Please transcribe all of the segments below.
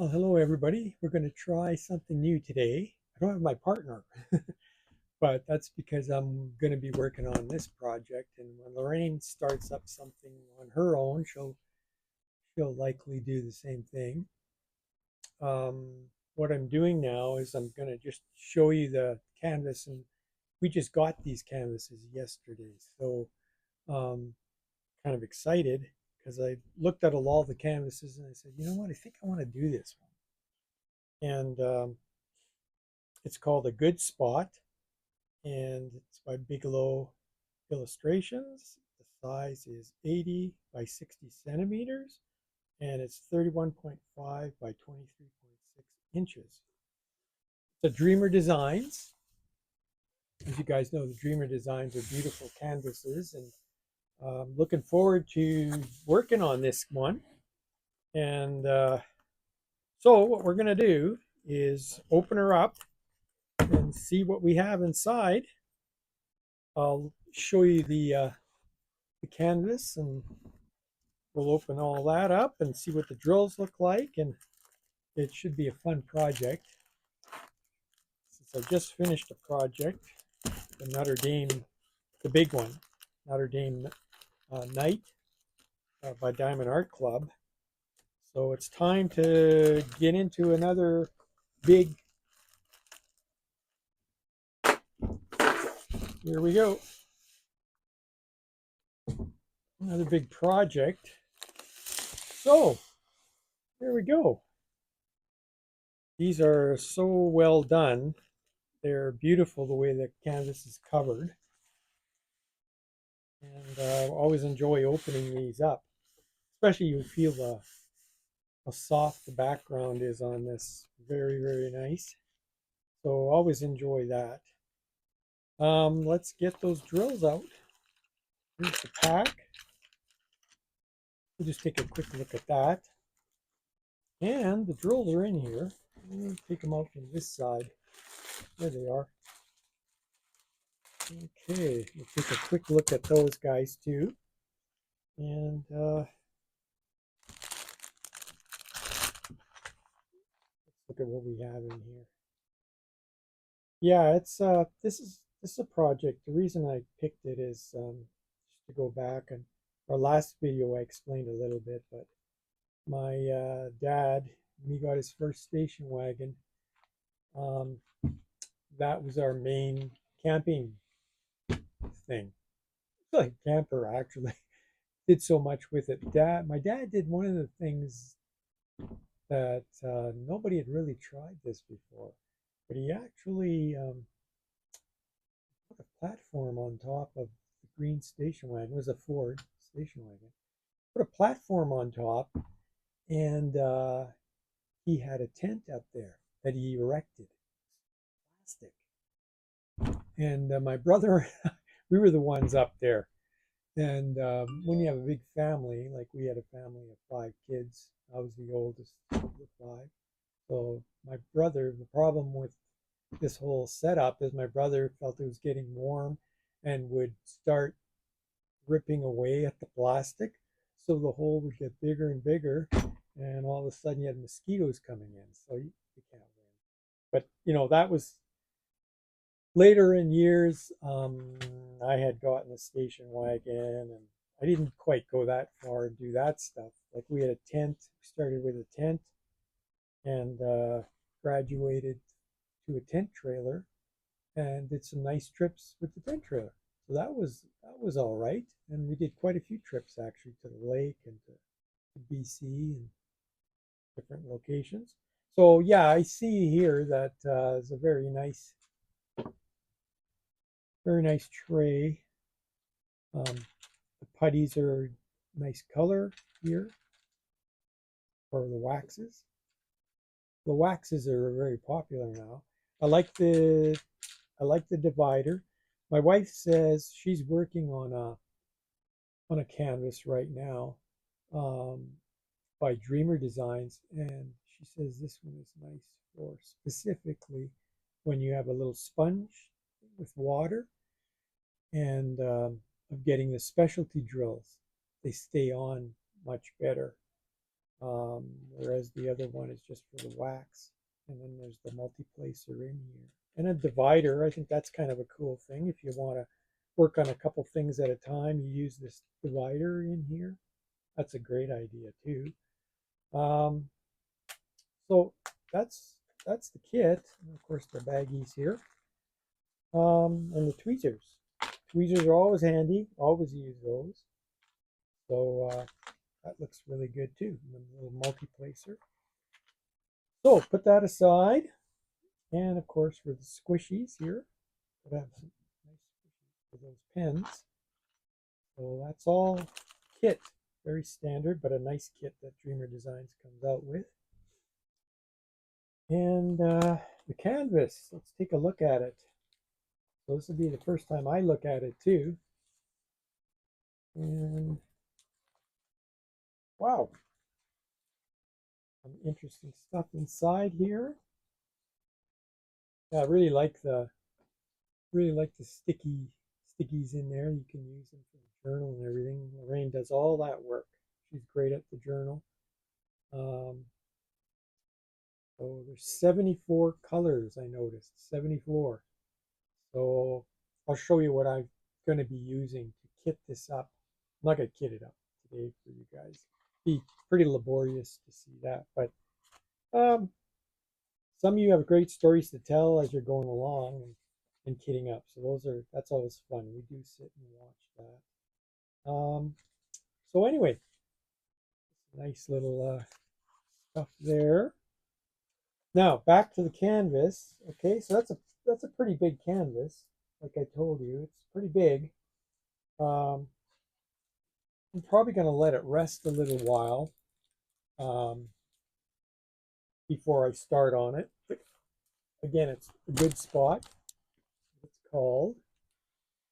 Well, hello everybody. We're going to try something new today. I don't have my partner, but that's because I'm going to be working on this project. And when Lorraine starts up something on her own, she'll likely do the same thing. What I'm doing now is I'm going to just show you the canvas, and we just got these canvases yesterday, so um, kind of excited because I looked at all the canvases and I said, you know what, I think I want to do this one. And it's called A Good Spot, and it's by Bigelow Illustrations. The size is 80 by 60 centimeters, and it's 31.5 by 23.6 inches. The Dreamer Designs. As you guys know, the Dreamer Designs are beautiful canvases, and looking forward to working on this one. And so what we're going to do is open her up and see what we have inside. I'll show you the canvas, and we'll open all that up and see what the drills look like, and it should be a fun project. Since I just finished a project, the Notre Dame, the big one, Notre Dame Night by Diamond Art Club. So it's time to get into another big, here we go, another big project. So here we go. These are so well done. They're beautiful the way the canvas is covered. And I always enjoy opening these up, especially you feel how soft the background is on this. Very, very nice. So always enjoy that. Let's get those drills out. Here's the pack. We'll just take a quick look at that. And the drills are in here. We'll take them out from this side. There they are. Okay, we'll take a quick look at those guys too. And let's look at what we have in here. Yeah, it's this is a project. The reason I picked it is just to go back, and our last video I explained a little bit, but my dad, when he got his first station wagon, um, that was our main camping thing. It's like camper actually. Did so much with it. My dad did one of the things that nobody had really tried this before, but he actually put a platform on top of the green station wagon. It was a Ford station wagon. Put a platform on top, and he had a tent up there that he erected, plastic. And my brother, we were the ones up there. And when you have a big family, like we had a family of 5 kids, I was the oldest of the 5. So my brother, the problem with this whole setup is my brother felt it was getting warm and would start ripping away at the plastic. So the hole would get bigger and bigger, and all of a sudden you had mosquitoes coming in. So you can't win. But that was later in years. I had gotten a station wagon, and I didn't quite go that far and do that stuff. Like we had a tent. We started with a tent, and graduated to a tent trailer, and did some nice trips with the tent trailer. So that was all right, and we did quite a few trips actually to the lake and to BC and different locations. So yeah, I see here that it's a very nice tray. The putties are nice color here for the waxes. The waxes are very popular now. I like the I like the divider. My wife says she's working on a canvas right now, um, by Dreamer Designs, and she says this one is nice for specifically when you have a little sponge with water, and of getting the specialty drills. They stay on much better. whereas the other one is just for the wax. And then there's the multi-placer in here. And a divider, I think that's kind of a cool thing. If you want to work on a couple things at a time, you use this divider in here. That's a great idea too. Um, so that's the kit. And of course, the baggies here. And the tweezers. Tweezers are always handy. Always use those. So that looks really good too. And a little multi-placer. So put that aside. And of course, for the squishies here, we have some nice squishies for those pens. So that's all kit. Very standard, but a nice kit that Dreamer Designs comes out with. And the canvas, let's take a look at it. So this will be the first time I look at it too. And wow, some interesting stuff inside here. Yeah, I really like the stickies in there. You can use them for the journal and everything. Lorraine does all that work. She's great at the journal. So there's 74 colors, I noticed. 74. So I'll show you what I'm going to be using to kit this up. I'm not going to kit it up today for you guys. Be pretty laborious to see that, but some of you have great stories to tell as you're going along and kitting up. So that's always fun. We do sit and watch that. So anyway, nice little stuff there. Now back to the canvas. Okay, so that's a pretty big canvas. Like I told you, it's pretty big. I'm probably going to let it rest a little while before I start on it. But again, it's a good spot. It's called.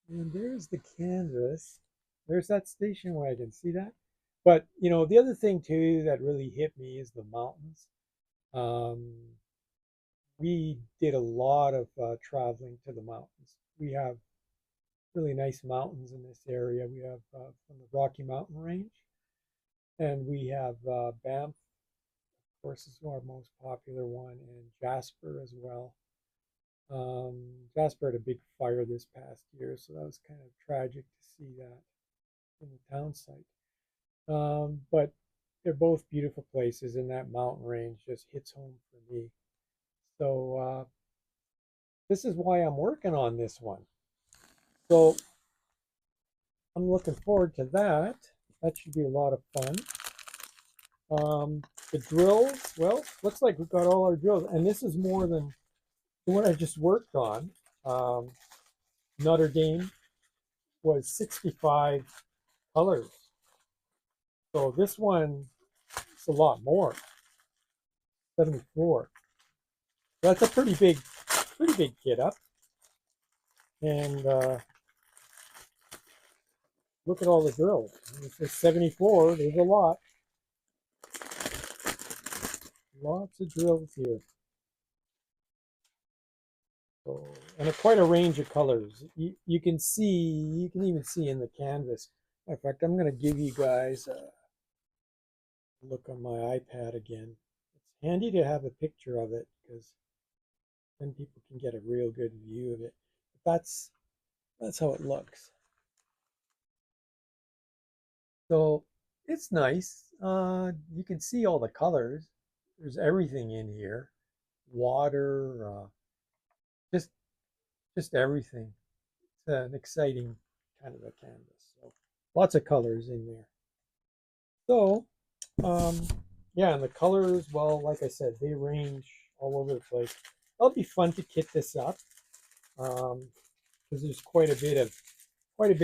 And there's the canvas. There's that station wagon. See that? But you know, the other thing too that really hit me is the mountains. Um, we did a lot of traveling to the mountains. We have really nice mountains in this area. We have from the Rocky Mountain Range, and we have Banff, of course, is our most popular one, and Jasper as well. Jasper had a big fire this past year, so that was kind of tragic to see that in the town site. But they're both beautiful places, and that mountain range just hits home for me. So this is why I'm working on this one. So I'm looking forward to that. That should be a lot of fun. The drills, well, looks like we've got all our drills, and this is more than the one I just worked on. Notre Dame was 65 colors. So this one is a lot more, 74. That's a pretty big kit up. And look at all the drills. It's 74, there's a lot. Lots of drills here. So, and quite a range of colors. You can even see in the canvas. In fact, I'm going to give you guys a look on my iPad again. It's handy to have a picture of it because then people can get a real good view of it. But that's how it looks. So it's nice. You can see all the colors. There's everything in here. Water, just everything. It's an exciting kind of a canvas. So lots of colors in there. So yeah, and the colors, well, like I said, they range all over the place. That'll be fun to kit this up because there's quite a bit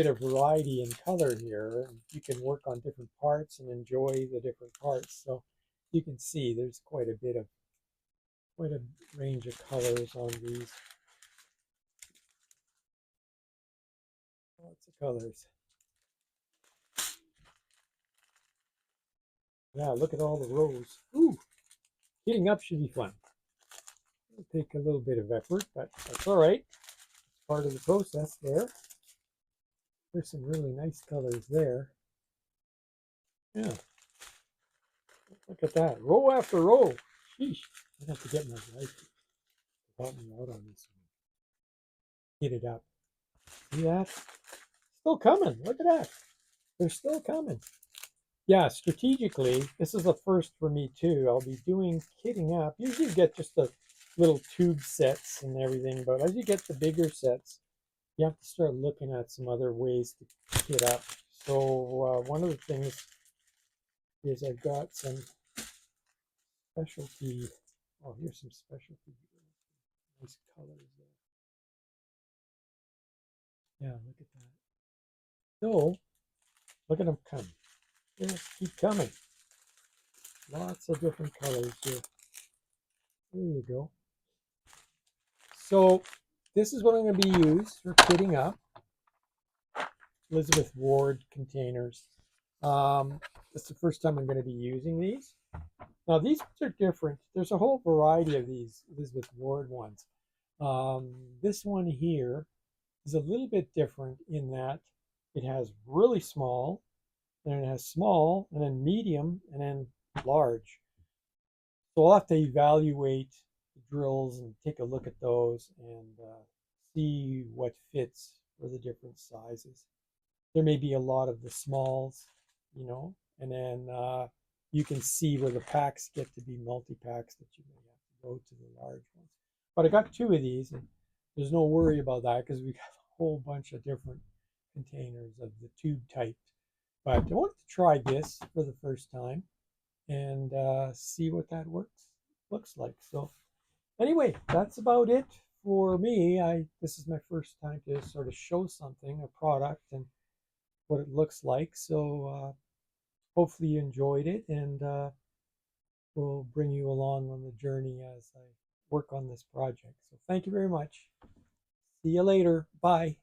of variety in color here. You can work on different parts and enjoy the different parts. So you can see there's quite a range of colors on these. Lots of colors. Yeah, look at all the rows. Ooh, getting up should be fun. It'll take a little bit of effort, but that's all right. It's part of the process there. There's some really nice colors there. Yeah. Look at that. Row after row. Sheesh. I have to get my wife to help me out on this one. Get it up. See that? Still coming. Look at that. They're still coming. Yeah, strategically, this is a first for me too. I'll be doing kitting up. Usually you get just the little tube sets and everything, but as you get the bigger sets, you have to start looking at some other ways to kit up. So one of the things is I've got some specialty. Oh, here's some specialty. Nice colors there. Yeah, look at that. So look at them come. Just keep coming. Lots of different colors here. There you go. So this is what I'm going to be used for kitting up. Elizabeth Ward containers. This is the first time I'm going to be using these. Now these ones are different. There's a whole variety of these Elizabeth Ward ones. This one here is a little bit different in that it has really small, and it has small, and then medium, and then large. So I'll have to evaluate the drills and take a look at those and see what fits for the different sizes. There may be a lot of the smalls, and then you can see where the packs get to be multi-packs that you may have to go to the large ones. But I got two of these, and there's no worry about that because we got a whole bunch of different containers of the tube type. But I wanted to try this for the first time and see what that looks like. So anyway, that's about it for me. This is my first time to sort of show something, a product, and what it looks like. So hopefully you enjoyed it, and we'll bring you along on the journey as I work on this project. So thank you very much. See you later. Bye.